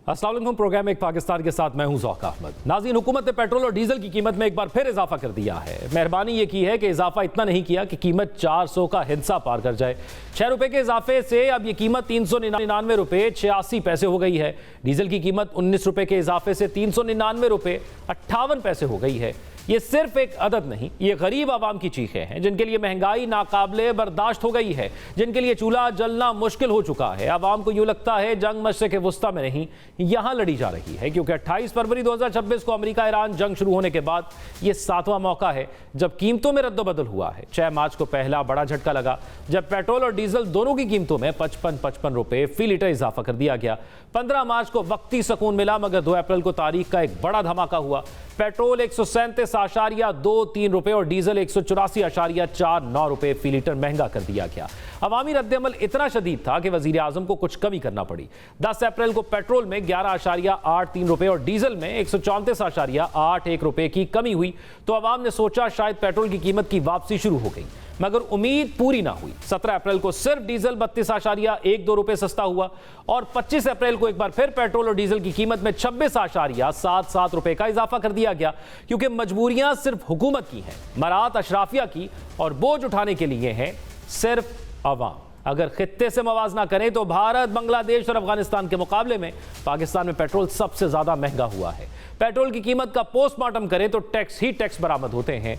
अस्सलाम वालेकुम। प्रोग्राम एक पाकिस्तान के साथ मैं हूं ज़ौक अहमद। नाज़रीन, हुकूमत ने पेट्रोल और डीजल की कीमत में एक बार फिर इजाफा कर दिया है। मेहरबानी ये की है कि इजाफा इतना नहीं किया कि कीमत 400 का हिस्सा पार कर जाए। 6 रुपए के इजाफे से अब ये कीमत 399 रुपये 86 पैसे हो गई है। डीजल की कीमत 19 रुपए के इजाफे से 399 रुपये 58 पैसे हो गई है। ये सिर्फ एक अदद नहीं, ये गरीब आवाम की चीखें हैं जिनके लिए महंगाई नाकाबिले बर्दाश्त हो गई है, जिनके लिए चूल्हा जलना मुश्किल हो चुका है। आवाम को यूं लगता है जंग मशरिक़ वुस्ता में नहीं, यहां लड़ी जा रही है, क्योंकि 28 फरवरी 2026 को अमेरिका ईरान जंग शुरू होने के बाद यह 7वां मौका है जब कीमतों में रद्दबदल हुआ है। 6 मार्च को पहला बड़ा झटका लगा जब पेट्रोल और डीजल दोनों की कीमतों में 55 रुपए फी लीटर इजाफा कर दिया गया। 15 मार्च को वक्ती सुकून मिला, मगर 2 अप्रैल को तारीख का एक बड़ा धमाका हुआ। पेट्रोल 137.23 रुपए और डीजल 184.49 रुपए फी लीटर महंगा कर दिया गया। अवामी रद्दअमल इतना शदीद था कि वजीर आजम को कुछ कमी करना पड़ी। 10 अप्रैल को पेट्रोल में 11.83 रुपए और डीजल में 134.81 रुपए की कमी हुई तो अवाम ने सोचा शायद पेट्रोल की कीमत की वापसी शुरू हो गई, मगर उम्मीद पूरी ना हुई। 17 अप्रैल को सिर्फ डीजल 32.12 रुपए सस्ता हुआ और 25 अप्रैल को एक बार फिर पेट्रोल और डीजल की कीमत में 26.77 रुपए का इजाफा कर दिया गया, क्योंकि मजबूरियां सिर्फ हुकूमत की हैं, मरात अशराफिया की, और बोझ उठाने के लिए है सिर्फ अवाम। अगर खित्ते से मवाजना करें तो भारत, बांग्लादेश और अफगानिस्तान के मुकाबले में पाकिस्तान में पेट्रोल सबसे ज्यादा महंगा हुआ है। पेट्रोल की कीमत का पोस्टमार्टम करें तो टैक्स ही टैक्स बरामद होते हैं।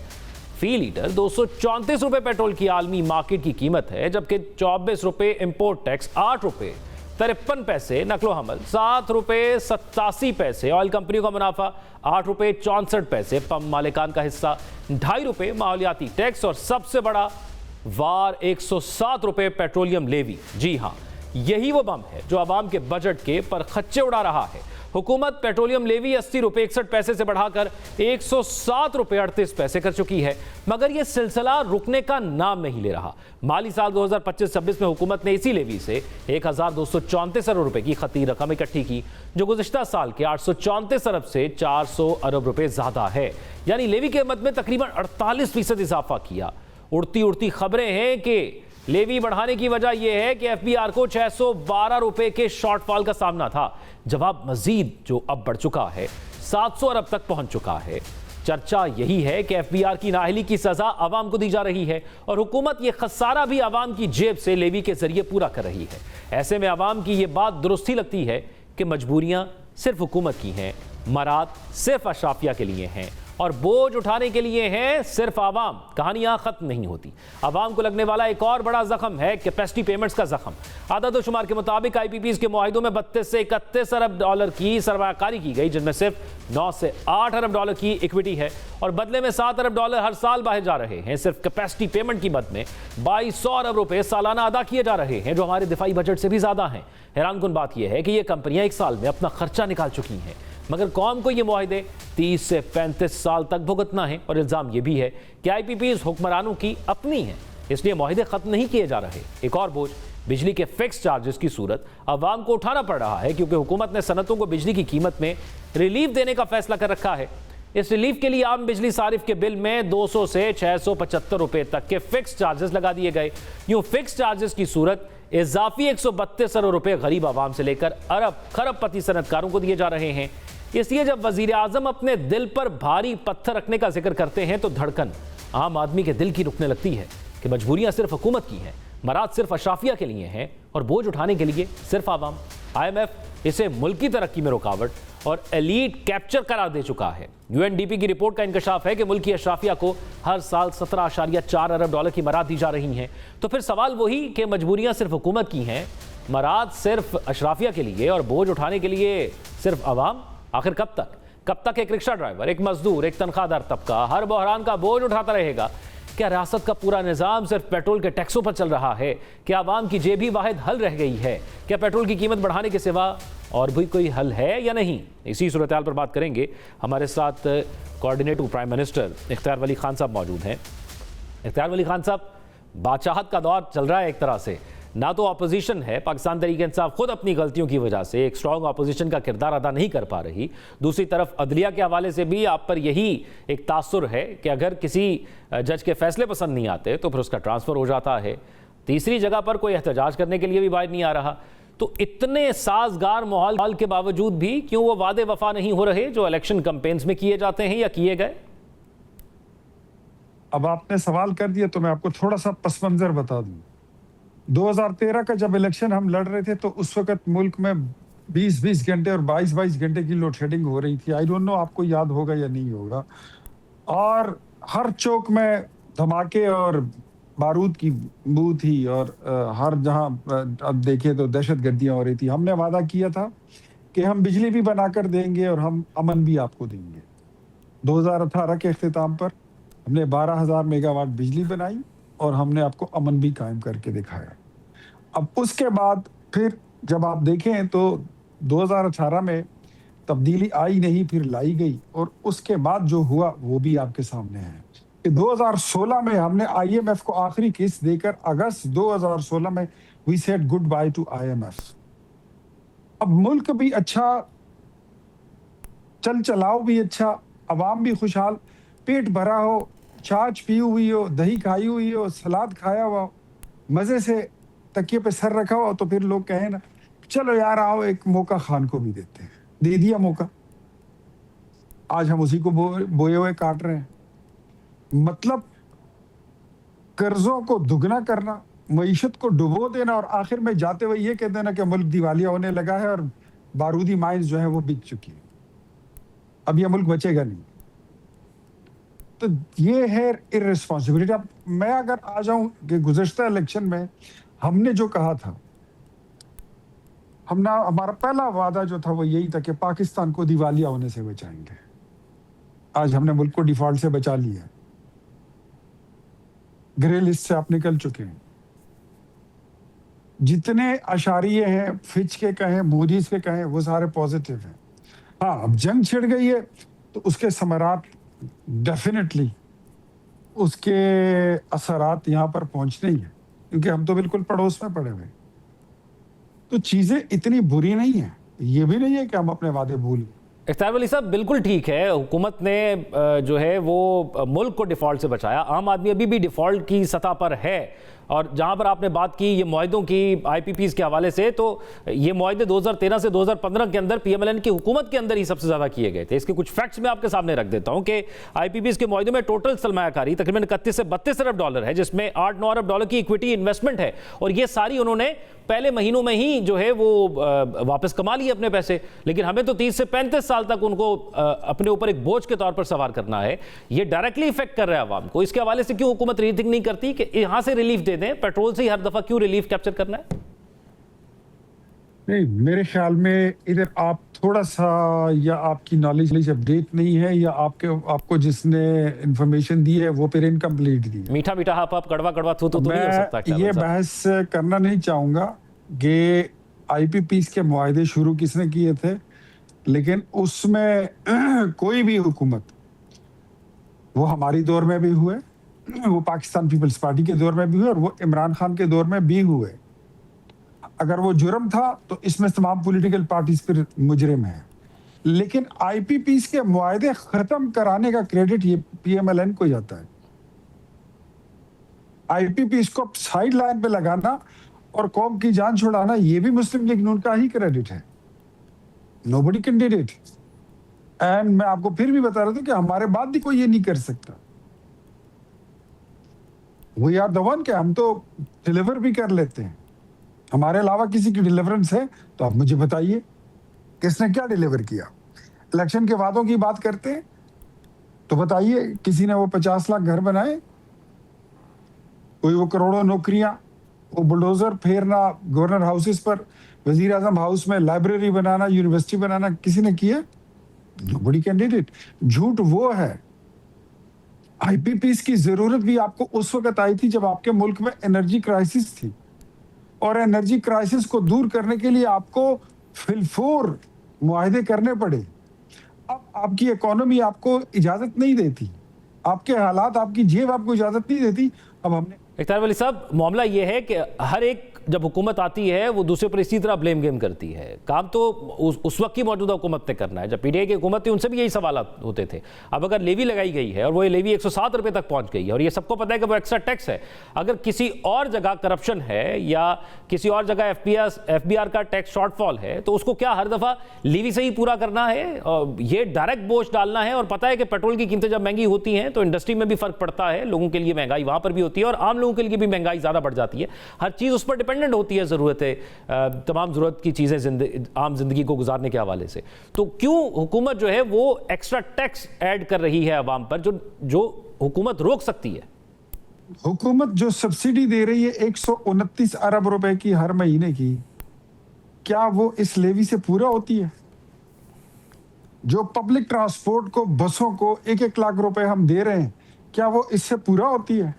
फी लीटर 234 रुपए पेट्रोल की आलमी मार्केट की कीमत है, जबकि 24 रुपए इंपोर्ट टैक्स, 8 रुपए 53 पैसे नकलो हमल, 7 रुपए 87 पैसे ऑयल कंपनियों का मुनाफा, 8 रुपए 64 पैसे पंप मालिकान का हिस्सा, 2.5 रुपए माहौलियाती टैक्स और सबसे बड़ा वार 107 रुपए पेट्रोलियम लेवी। जी हां, यही वो बम है जो आवाम के बजट के पर खच्चे उड़ा रहा है। हुकूमत पेट्रोलियम लेवी 80 रुपए 61 पैसे से बढ़ाकर 107 रुपए 38 पैसे कर चुकी है, मगर यह सिलसिला रुकने का नाम नहीं ले रहा। माली साल 2025-26 में हुकूमत ने इसी लेवी से 1234 अरब रुपए की खती रकम इकट्ठी की, जो गुज़िश्ता साल के 834 अरब से 400 अरब रुपए ज्यादा है। यानी लेवी के मद में तकरीबन 48% इजाफा किया। उड़ती उड़ती खबरें हैं कि लेवी बढ़ाने की वजह यह है कि एफबीआर को 612 रुपए के शॉर्टफॉल का सामना था। जवाब मजीद जो अब बढ़ चुका है, 700 अरब तक पहुंच चुका है। चर्चा यही है कि एफबीआर की नाअहली की सजा आवाम को दी जा रही है और हुकूमत यह खसारा भी आवाम की जेब से लेवी के जरिए पूरा कर रही है। ऐसे में आवाम की यह बात दुरुस्त ही लगती है कि मजबूरियां सिर्फ हुकूमत की हैं, मरात सिर्फ अशराफिया के लिए हैं और बोझ उठाने के लिए है सिर्फ आवाम। कहानियां खत्म नहीं होती। आवाम को लगने वाला एक और बड़ा जख्म है कैपेसिटी पेमेंट्स का जख्म। आदत व शुमार के मुताबिक आईपीपीज के मुआहिदों में 32 से 31 अरब डॉलर की सरमायाकारी की गई, जिनमें सिर्फ 9 से 8 अरब डॉलर की इक्विटी है और बदले में 7 अरब डॉलर हर साल बाहर जा रहे हैं। सिर्फ कैपेसिटी पेमेंट की मद में 2200 अरब रुपए सालाना अदा किए जा रहे हैं, जो हमारे दिफाई बजट से भी ज्यादा हैं। हैरानकुन बात यह है कि ये कंपनियां एक साल में अपना खर्चा निकाल चुकी हैं, मगर कौम को ये मुआहिदे 30 से 35 साल तक भुगतना है। और इल्जाम यह भी है कि आईपीपीज हुक्मरानों की अपनी है, इसलिए मुआहिदे खत्म नहीं किए जा रहे। एक और बोझ बिजली के फिक्स चार्जेस की सूरत आवाम को उठाना पड़ रहा है, क्योंकि हुकूमत ने सनतों को बिजली की कीमत में रिलीफ देने का फैसला कर रखा है। इस रिलीफ के लिए आम बिजली सारिफ के बिल में 200 से 675 रुपए तक के फिक्स चार्जेस लगा दिए गए। यूं फिक्स चार्जेस की सूरत इजाफी 132 अरब रुपए गरीब आवाम से लेकर अरब खरबपति सनतकारों को दिए जा रहे हैं। इसलिए जब वजीर आजम अपने दिल पर भारी पत्थर रखने का जिक्र करते हैं तो धड़कन आम आदमी के दिल की रुकने लगती है कि मजबूरियां सिर्फ हुकूमत की हैं, मराद सिर्फ अशराफिया के लिए हैं और बोझ उठाने के लिए सिर्फ आवाम। IMF इसे मुल्क की तरक्की में रुकावट और एलीट कैप्चर करार दे चुका है। UNDP की रिपोर्ट का इंकशाफ है कि मुल्क की अशराफिया को हर साल 17.4 अरब डॉलर की मराद दी जा रही हैं। तो फिर सवाल वही कि मजबूरियां सिर्फ हुकूमत की हैं, मराद सिर्फ अशराफिया के लिए और बोझ उठाने के लिए सिर्फ आवाम। आखिर कब तक एक रिक्शा ड्राइवर, एक मजदूर, एक तनख्वाहदार तबका हर बहरान का बोझ उठाता रहेगा? क्या रियासत का पूरा निजाम सिर्फ पेट्रोल के टैक्सों पर चल रहा है? क्या आवाम की जेब ही वाहिद हल रह गई है? क्या पेट्रोल की कीमत बढ़ाने के सिवा और भी कोई हल है या नहीं? इसी सूरत हाल पर बात करेंगे। हमारे साथ कोऑर्डिनेटर प्राइम मिनिस्टर इख्तियार वली खान साहब मौजूद हैं। इख्तियार वली खान साहब, बादशाहत का दौर चल रहा है एक तरह से। ना तो अपोजिशन है, पाकिस्तान तहरीक इंसाफ खुद अपनी गलतियों की वजह से एक स्ट्रॉन्ग अपोजिशन का किरदार अदा नहीं कर पा रही, दूसरी तरफ अदलिया के हवाले से भी आप पर यही एक तासुर है कि अगर किसी जज के फैसले पसंद नहीं आते तो फिर उसका ट्रांसफ़र हो जाता है। तीसरी जगह पर कोई एहतजाज करने के लिए भी बाहर नहीं आ रहा। तो इतने साजगार माहौल के बावजूद भी क्यों वो वादे वफा नहीं हो रहे जो इलेक्शन कैंपेन्स में किए जाते हैं या किए गए? अब आपने सवाल कर दिया तो मैं आपको थोड़ा सा पस मंजर बता दूं। 2013 का जब इलेक्शन हम लड़ रहे थे तो उस वक्त मुल्क में 20-20 घंटे और 22-22 घंटे की लोड शेडिंग हो रही थी। आई डोंट नो आपको याद होगा या नहीं होगा। और हर चौक में धमाके और बारूद की बू थी और हर जहां अब देखे तो दहशत गर्दियां हो रही थी। हमने वादा किया था कि हम बिजली भी बनाकर देंगे और हम अमन भी आपको देंगे। 2018 के इख्तिताम पर हमने 12,000 मेगावाट बिजली बनाई और हमने आपको अमन भी कायम करके दिखाया। अब उसके बाद फिर जब आप देखें तो 2018 में तब्दीली आई नहीं, फिर लाई गई और उसके बाद जो हुआ वो भी आपके सामने है कि 2016 में हमने आईएमएफ को आखिरी किस्त देकर अगस्त 2016 में we said goodbye to IMF. अब मुल्क भी अच्छा, चल चलाओ भी अच्छा, अवाम भी खुशहाल, पेट भरा हो, छाछ पी हुई हो, दही खाई हुई हो, सलाद खाया हुआ हो, मजे से तकिए पे सर रखा हो, तो फिर लोग कहें ना चलो यार आओ एक मौका खान को भी देते हैं। दे दिया मौका, आज हम उसी को बोए हुए काट रहे हैं। मतलब कर्जों को दुगना करना, मईशत को डुबो देना और आखिर में जाते हुए ये कह देना कि मुल्क दिवालिया होने लगा है और बारूदी माइंस जो है वो बिक चुकी है, अब यह मुल्क बचेगा नहीं। तो ये है इररिस्पॉन्सिबिलिटी। अब मैं अगर आ जाऊं कि गुज़श्ता इलेक्शन में हमने जो कहा था, हमारा पहला वादा जो था वो यही था कि पाकिस्तान को दिवालिया होने से बचाएंगे। आज हमने मुल्क को डिफॉल्ट से बचा लिया, ग्रे लिस्ट से आप निकल चुके हैं। जितने अशारिये हैं, फिच के कहें, मूडीज के कहें, वो सारे पॉजिटिव हैं। हाँ, अब जंग छिड़ गई है तो उसके समरात डेफिनेटली, उसके असरात यहाँ पर पहुंचने ही है, क्योंकि हम तो बिल्कुल पड़ोस में पड़े हुए। तो चीजें इतनी बुरी नहीं है, ये भी नहीं है कि हम अपने वादे भूल गए। इख्तियार वली साहब, बिल्कुल ठीक है, हुकूमत ने जो है वो मुल्क को डिफ़ॉल्ट से बचाया। आम आदमी अभी भी डिफ़ॉल्ट की सतह पर है। और जहां पर आपने बात की ये मुआहदों की आईपीपीज़ के हवाले से, तो ये मुआहदे 2013 से 2015 के अंदर पीएमएलएन की हुकूमत के अंदर ही सबसे ज़्यादा किए गए थे। इसके कुछ फैक्ट्स मैं आपके सामने रख देता हूं कि आईपीपीज़ के मुआहदे में टोटल सरमायाकारी तकरीबन 31 से 32 अरब डॉलर है, जिसमें 8-9 अरब डॉलर की इक्विटी इन्वेस्टमेंट है। और ये सारी उन्होंने पहले महीनों में ही जो है वो वापस कमा लिए अपने पैसे। लेकिन हमें तो 30 से 35 साल तक उनको अपने ऊपर एक बोझ के तौर पर सवार करना है। ये डायरेक्टली इफेक्ट कर रहा है आवाम को। इसके हवाले से क्यों हुकूमत रीथिंक नहीं करती कि यहां से रिलीफ दे दें, पेट्रोल से ही हर दफा क्यों रिलीफ कैप्चर करना है? नहीं, मेरे ख्याल में इधर आप थोड़ा सा, या आपकी नॉलेज अपडेट नहीं है, या आपको जिसने इंफॉर्मेशन दी है वो फिर इनकम्प्लीट दी है। मीठा मीठा हाप कड़वा कड़वा थू तो नहीं हो सकता क्या? ये बहस करना नहीं चाहूंगा कि आईपीपीज के मुआहदे शुरू किसने किए थे, लेकिन उसमें कोई भी हुकूमत, वो हमारी दौर में भी हुए, वो पाकिस्तान पीपल्स पार्टी के दौर में भी हुए और वो इमरान खान के दौर में भी हुए। अगर वो जुर्म था तो इसमें तमाम पॉलिटिकल पार्टीज फिर मुजरिम है। लेकिन आईपीपीज के मुआहदे खत्म कराने का क्रेडिट ये पीएमएलएन को जाता है। आईपीपीज को साइड लाइन पे लगाना और कौम की जान छुड़ाना, ये भी मुस्लिम लीग नून का ही क्रेडिट है। Nobody can did it. And मैं आपको फिर भी बता रहा था कि हमारे बाद भी कोई ये नहीं कर सकता। वी आर द वन के हम तो डिलीवर भी कर लेते हैं। हमारे अलावा किसी की डिलीवरेंस है तो आप मुझे बताइए किसने क्या डिलीवर किया। इलेक्शन के वादों की बात करते हैं तो बताइए, किसी ने वो 50 लाख घर बनाए, कोई वो करोड़ों नौकरियां, वो बुलडोजर फेरना गवर्नर हाउसेस पर, वजीर आजम हाउस में लाइब्रेरी बनाना, यूनिवर्सिटी बनाना, किसी ने किया? Nobody can did it. झूठ वो है। आईपीपीज की जरूरत भी आपको उस वक्त आई थी जब आपके मुल्क में एनर्जी क्राइसिस थी, और एनर्जी क्राइसिस को दूर करने के लिए आपको फिलफोर मुआहदे करने पड़े। अब आपकी इकोनॉमी आपको इजाजत नहीं देती, आपके हालात, आपकी जेब आपको इजाजत नहीं देती। अब हमने इख्तियार वली साहब, मामला यह है कि हर एक जब हुकूमत आती है वो दूसरे पर इसी तरह ब्लेम गेम करती है। काम तो उस वक्त की मौजूदा हुकूमत ने करना है। जब पीटीआई की हुकूमत थी उनसे भी यही सवाल होते थे। अब अगर लेवी लगाई गई है और वो लेवी 107 रुपये तक पहुंच गई है और ये सबको पता है कि वो एक्स्ट्रा टैक्स है, अगर किसी और जगह करप्शन है या किसी और जगह एफबीआर का टैक्स शॉर्टफॉल है तो उसको क्या हर दफा लेवी से ही पूरा करना है? और ये डायरेक्ट बोझ डालना है। और पता है कि पेट्रोल की कीमतें जब महंगी होती हैं तो इंडस्ट्री में भी फर्क पड़ता है, लोगों के लिए महंगाई वहां पर भी होती है और आम लोगों के लिए भी महंगाई ज्यादा बढ़ जाती है। हर चीज उस पर डिपेंडेंट होती है, जरूरतें, तमाम जरूरत की चीजें आम जिंदगी को गुजारने के हवाले से। तो क्यों हुकूमत जो है वो एक्स्ट्रा टैक्स ऐड कर रही है अवाम पर, जो हुकूमत रोक सकती है? हुकूमत जो सब्सिडी दे रही है 129 अरब रुपए की हर महीने की, क्या वो इस लेवी से पूरा होती है? जो पब्लिक ट्रांसपोर्ट को, बसों को 1-1 लाख रुपए हम दे रहे हैं, क्या वो इससे पूरा होती है?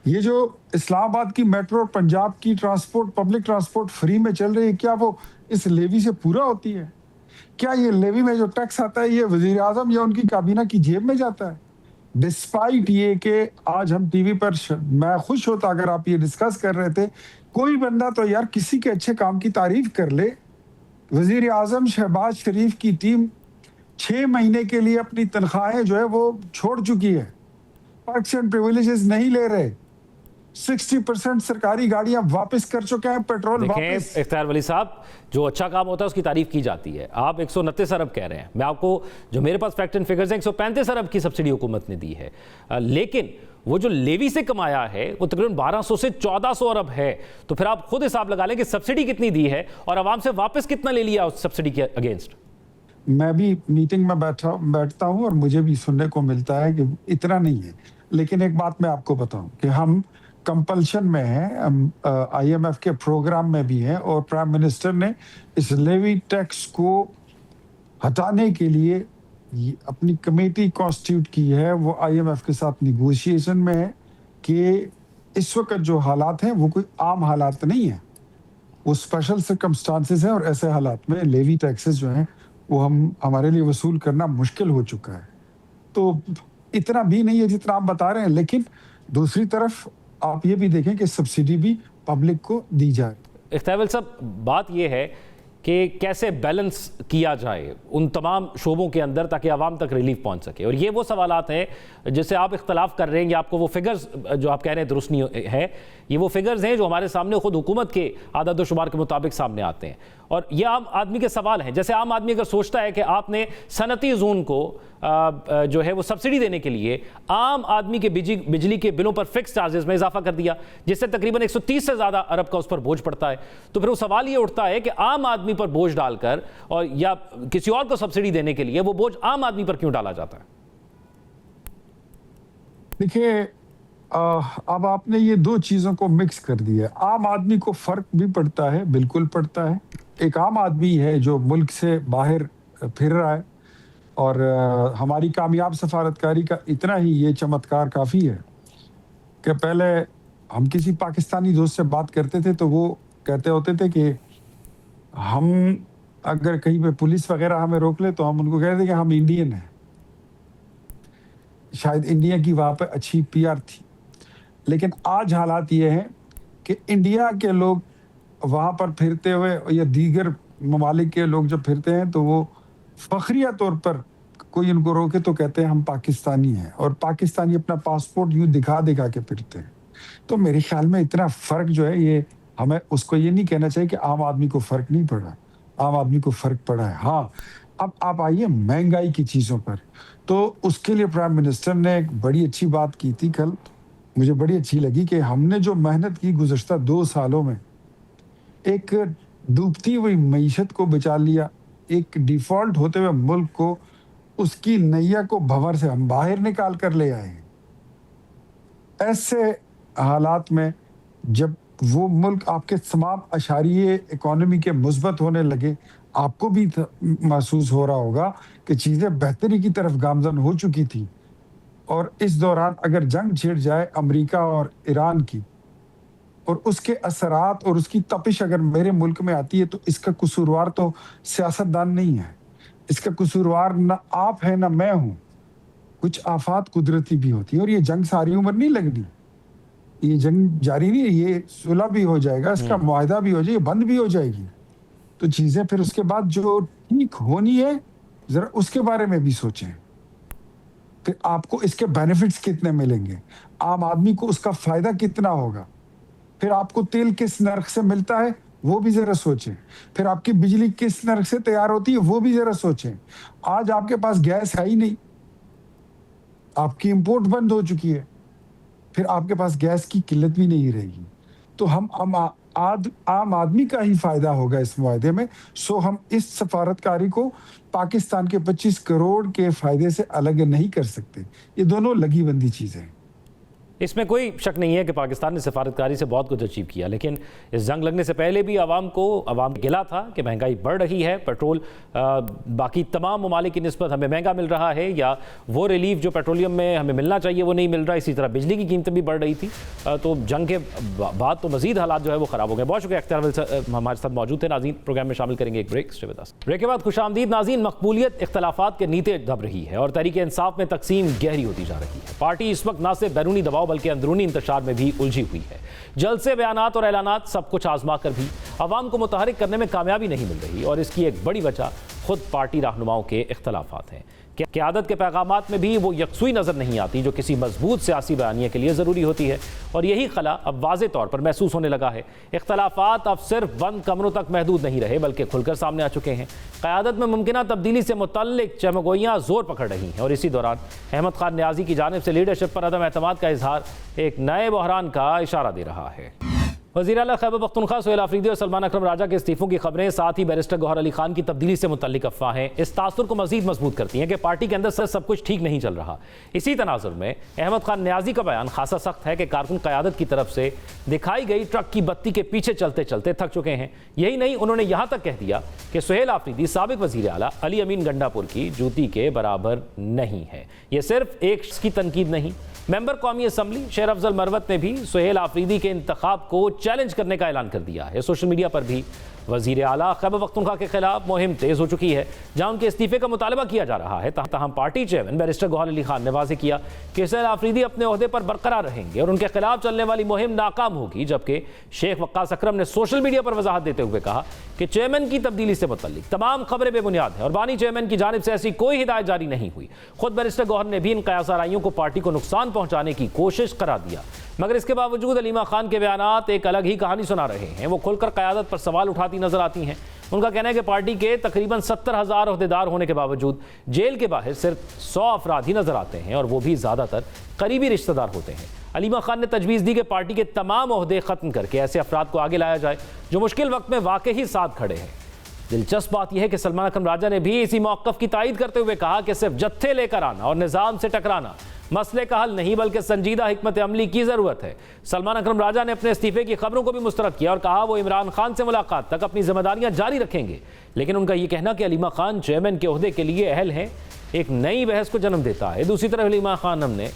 ये जो इस्लामाबाद की मेट्रो और पंजाब की ट्रांसपोर्ट, पब्लिक ट्रांसपोर्ट फ्री में चल रही है, क्या वो इस लेवी से पूरा होती है? क्या ये लेवी में जो टैक्स आता है ये वजीर आजम या उनकी काबीना की जेब में जाता है? डिस्पाइट ये कि आज हम टीवी पर मैं खुश होता अगर आप ये डिस्कस कर रहे थे, कोई बंदा तो यार किसी के अच्छे काम की तारीफ कर ले। वजीर आजम शहबाज शरीफ की टीम 6 महीने के लिए अपनी तनख्वाहें जो है वो छोड़ चुकी है, पर्क्स एंड प्रिविलेजेस नहीं ले रहे, 60% सरकारी गाड़ियां वापस कर चुके हैं, पेट्रोल वापस। इख्तियार वली साहब, जो अच्छा काम होता है उसकी तारीफ की जाती है। आप 129 अरब कह रहे हैं, मैं आपको जो मेरे पास फैक्ट एंड फिगर्स हैं 135 अरब की सब्सिडी हुकूमत ने दी है, लेकिन वो जो लेवी से कमाया है वो तकरीबन 1200 से 1400 अरब है। तो फिर आप खुद हिसाब लगा लें कि सब्सिडी कितनी दी है और आवाम से वापस कितना ले लिया उस सब्सिडी के अगेंस्ट। मैं भी मीटिंग में बैठता हूं और मुझे भी सुनने को मिलता है कि इतना नहीं है, लेकिन एक बात मैं आपको बताऊं कि हम कंपल्शन में हैं, आईएमएफ के प्रोग्राम में भी हैं और प्राइम मिनिस्टर ने इस लेवी टैक्स को हटाने के लिए अपनी कमेटी कॉन्स्टिट्यूट की है। वो आईएमएफ के साथ निगोशिएशन में है कि इस वक्त जो हालात हैं वो कोई आम हालात नहीं है, वो स्पेशल सर्कमस्टांसेस हैं और ऐसे हालात में लेवी टैक्सेस जो हैं वो हमारे लिए वसूल करना मुश्किल हो चुका है। तो इतना भी नहीं है जितना आप बता रहे हैं, लेकिन दूसरी तरफ आप ये भी देखें कि सब्सिडी भी पब्लिक को दी जाए। इख्तियार साहब, बात यह है कि कैसे बैलेंस किया जाए उन तमाम शोबों के अंदर ताकि आवाम तक रिलीफ पहुंच सके। और ये वो सवालात हैं जिससे आप इख्तलाफ कर रहे हैं, या आपको वो फिगर्स जो आप कह रहे हैं दुरुस्त नहीं है, ये वो फिगर्स हैं जो हमारे सामने खुद हुकूमत के आदद व शुमार के मुताबिक सामने आते हैं। और ये आम आदमी के सवाल हैं। जैसे आम आदमी अगर सोचता है कि आपने सनती जोन को जो है वो सब्सिडी देने के लिए आम आदमी के बिजली के बिलों पर फिक्स चार्जेस में इजाफा कर दिया, जिससे तकरीबन 130 से ज़्यादा अरब का उस पर बोझ पड़ता है, तो फिर वो सवाल ये उठता है कि आम आदमी पर बोझ डालकर और या किसी और को सब्सिडी देने के लिए वो बोझ आम आदमी पर क्यों डाला जाता है? देखिए, अब आपने ये दो चीजों को मिक्स कर दिया। आम आदमी को फर्क भी पड़ता है, बिल्कुल पड़ता है। एक आम आदमी है जो मुल्क से बाहर फिर रहा है और हमारी कामयाब सफारतकारी का इतना ही ये चमत्कार काफ़ी है कि पहले हम किसी पाकिस्तानी दोस्त से बात करते थे तो वो कहते होते थे कि हम अगर कहीं पे पुलिस वगैरह हमें रोक ले तो हम उनको कहते थे कि हम इंडियन हैं। शायद इंडिया की वहाँ पे अच्छी पीआर थी, लेकिन आज हालात ये हैं कि इंडिया के लोग वहाँ पर फिरते हुए या दीगर ममालिक के लोग जब फिरते हैं तो वो फखरिया तौर पर कोई उनको रोके तो कहते हैं हम पाकिस्तानी हैं, और पाकिस्तानी अपना पासपोर्ट यूँ दिखा दिखा के फिरते हैं। तो मेरे ख्याल में इतना फ़र्क जो है, ये हमें उसको ये नहीं कहना चाहिए कि आम आदमी को फ़र्क नहीं पड़ा, आम आदमी को फ़र्क पड़ा है। हाँ, अब आप आइए महंगाई की चीज़ों पर, तो उसके लिए प्राइम मिनिस्टर ने एक बड़ी अच्छी बात की थी कल, मुझे बड़ी अच्छी लगी कि हमने जो मेहनत की गुज़श्ता 2 सालों में, एक डूबती हुई मईशत को बचा लिया, एक डिफ़ॉल्ट होते हुए मुल्क को, उसकी नैया को भंवर से हम बाहर निकाल कर ले आए हैं। ऐसे हालात में जब वो मुल्क आपके तमाम अशारिये इकोनॉमी के मुस्बत होने लगे, आपको भी महसूस हो रहा होगा कि चीज़ें बेहतरी की तरफ गामजन हो चुकी थी। और इस दौरान अगर जंग छिड़ जाए अमेरिका और ईरान की, और उसके असरात और उसकी तपिश अगर मेरे मुल्क में आती है, तो इसका कसूरवार तो सियासतदान नहीं है, इसका कसूरवार ना आप है ना मैं हूँ। कुछ आफात कुदरती भी होती है और ये जंग सारी उम्र नहीं लगनी। ये जंग जारी नहीं है, ये सुलह भी हो जाएगा, इसका मुआहदा भी हो जाएगा, बंद भी हो जाएगी। तो चीजें फिर उसके बाद जो ठीक होनी है जरा उसके बारे में भी सोचें। फिर आपको इसके बेनिफिट्स कितने मिलेंगे, आम आदमी को उसका फायदा कितना होगा, फिर आपको तेल किस नर्क से मिलता है वो भी जरा सोचें, फिर आपकी बिजली किस नर्क से तैयार होती है वो भी जरा सोचें। आज आपके पास गैस है ही नहीं, आपकी इंपोर्ट बंद हो चुकी है, फिर आपके पास गैस की किल्लत भी नहीं रहेगी। तो आम आदमी का ही फायदा होगा इस मुआहदे में। सो हम इस सफारतकारी को पाकिस्तान के 25 करोड़ के फायदे से अलग नहीं कर सकते। ये दोनों लगी बंदी चीजें हैं। इसमें कोई शक नहीं है कि पाकिस्तान ने सफारतकारी से बहुत कुछ अचीव किया, लेकिन इस जंग लगने से पहले भी आवाम गिला था कि महंगाई बढ़ रही है, पेट्रोल बाकी तमाम ममालिक की निस्बत हमें महंगा मिल रहा है, या वो रिलीफ जो पेट्रोलियम में हमें मिलना चाहिए वो नहीं मिल रहा। इसी तरह बिजली की कीमतें भी बढ़ रही थी। तो जंग के बाद तो मजीद हालात जो है वो ख़राब हो गए। बहुत शुक्रिया, अख्तियार हमारे साथ मौजूद थे। नाज़रीन, प्रोग्राम में शामिल करेंगे एक ब्रेक के बाद। खुशामदीद नाज़रीन, मकबूलियत इख्तलाफात के नीचे दब रही है और तहरीक इंसाफ में तकसीम गहरी होती जा रही है। पार्टी इस वक्त न सिर्फ बैरूनी दबाव बल्कि अंदरूनी इंतशार में भी उलझी हुई है। जलसे, बयानात और ऐलानात सब कुछ आजमा कर भी अवाम को मुतहरिक करने में कामयाबी नहीं मिल रही और इसकी एक बड़ी वजह खुद पार्टी रहनुमाओं के इख्तलाफात हैं। क़यादत के पैगामात में भी वो यकसुई नज़र नहीं आती जो किसी मजबूत सियासी बयानिया के लिए ज़रूरी होती है और यही खला अब वाज़े तौर पर महसूस होने लगा है। इख्तलाफात अब सिर्फ बंद कमरों तक महदूद नहीं रहे बल्कि खुलकर सामने आ चुके हैं। क़यादत में मुमकिन तब्दीली से मुतल्लिक चमगोइयाँ ज़ोर पकड़ रही हैं और इसी दौरान अहमद खान न्याजी की जानिब से लीडरशिप पर अदम एतमाद का इजहार एक नए बहरान का इशारा दे रहा है। वज़ीर आला खैबर पख्तूनख्वा सुहेल आफरीदी और सलमान अकरम राजा के इस्तीफों की खबरें, साथ ही बैरिस्टर गौहर अली खान की तब्दीली से मुतल्लिक अफवाहें इस तासुर को मजीद मजबूत करती हैं कि पार्टी के अंदर से सब कुछ ठीक नहीं चल रहा। इसी तनाजुर में अहमद खान न्याजी का बयान खासा सख्त है कि कारकुन क़यादत की तरफ से दिखाई गई ट्रक की बत्ती के पीछे चलते चलते थक चुके हैं। यही नहीं, उन्होंने यहाँ तक कह दिया कि सुहेल आफरीदी साबिक वज़ीर आला अली अमीन गंडापुर की जूती के बराबर नहीं है। ये सिर्फ एक की तनकीद नहीं, मेंबर कौमी असम्बली शेर अफजल मरवत ने भी सुहेल आफरीदी के इंतखाब को चैलेंज करने का ऐलान कर दिया है। सोशल मीडिया पर भी वज़ीर आला खैबर पख्तूनख्वा के खिलाफ मुहिम तेज़ हो चुकी है, जहां उनके इस्तीफे का मुतालबा किया जा रहा है। तहम party chairman barrister Gohar Ali Khan ने वाज़ेह किया कि सुहेल आफरीदी अपने ओहदे पर बरकरार रहेंगे और उनके खिलाफ चलने वाली मुहिम नाकाम होगी। जबकि शेख वक्कास अकरम ने सोशल मीडिया पर वजाहत देते हुए कहा कि चेयरमैन की तब्दीली से मुतल्लिक तमाम खबरें बेबुनियाद हैं और बानी चेयरमैन की जानिब से ऐसी कोई हिदायत जारी नहीं हुई। खुद बैरिस्टर गौहर ने भी इन कयासाराइयों को पार्टी को नुकसान पहुंचाने की कोशिश करार दिया, मगर इसके बावजूद अलीमा खान के बयानात एक अलग ही कहानी सुना रहे हैं। वो खुलकर क़यादत पर सवाल उठाती नजर आती हैं। उनका कहना है कि पार्टी के तकरीबन 70,000 ओहदेदार होने के बावजूद जेल के बाहर सिर्फ 100 अफराद ही नजर आते हैं और वो भी ज़्यादातर करीबी रिश्तेदार होते हैं। अलीमा खान ने तजवीज़ दी कि पार्टी के तमाम ओहदे ख़त्म करके ऐसे अफराद को आगे लाया जाए जो मुश्किल वक्त में वाकई साथ खड़े हैं। दिलचस्प बात यह है कि सलमान अकरम राजा ने भी इसी मौक़िफ़ की तायद करते हुए कहा कि सिर्फ जत्थे लेकर आना और निज़ाम से टकराना मसले का हल नहीं बल्कि संजीदा हिकमत अमली की ज़रूरत है। सलमान अकरम राजा ने अपने इस्तीफे की खबरों को भी मुस्तरद किया और कहा वो इमरान खान से मुलाकात तक अपनी जिम्मेदारियां जारी रखेंगे। लेकिन उनका यह कहना कि अलीमा खान चेयरमैन के ओहदे के लिए अहल हैं एक नई बहस को जन्म देता है। दूसरी तरफ अलीमा खान ने